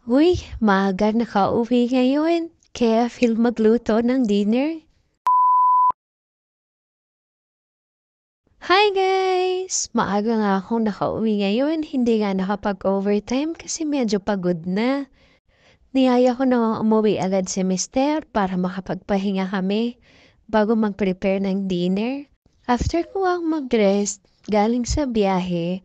Uy, maaga nakauwi ngayon, kaya feel magluto ng dinner. Hi guys! Maaga nga akong nakauwi ngayon, hindi nga nakapag-overtime kasi medyo pagod na. Niyaya ko na umuwi agad si Mister para makapagpahinga kami bago mag-prepare ng dinner. After ko ang mag-rest, galing sa biyahe,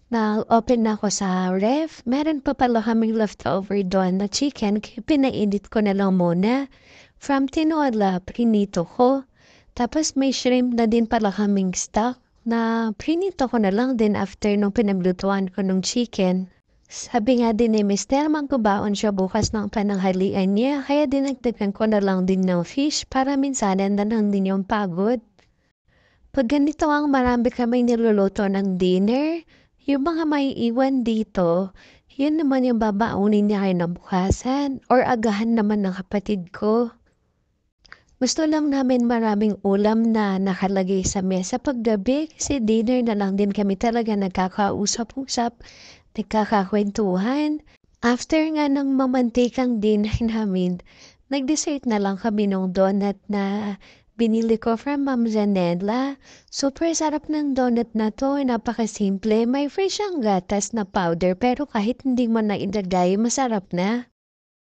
na-open na ako sa ref. Meron pa pala kaming leftover doon na chicken kaya pinainit ko na lang muna. From tinola, prinito ko. Tapos may shrimp na din pala kaming stock na prinito ko na lang din after nung pinaglutuan ko ng chicken. Sabi nga din ni Mister, magkubaon siya bukas ng pananghalian niya, kaya dinagdagan ko na lang din ng fish para minsanan na lang din yung pagod. Pag ganito ang marami kaming niluluto ng dinner, yung mga may iwan dito, yun naman yung babaunin niya kinabukasan or agahan naman ng kapatid ko. Gusto lang namin maraming ulam na nakalagay sa mesa paggabi kasi dinner na lang din kami talaga nagkakausap-usap, nagkakakwentuhan. After nga ng mamantikang dinner namin, nag-dessert na lang kami ng donut na binili ko from Ma'am Zanella. Super sarap ng donut na to, napakasimple. May fresh siyang gatas na powder pero kahit hindi mo na ilagay, masarap na.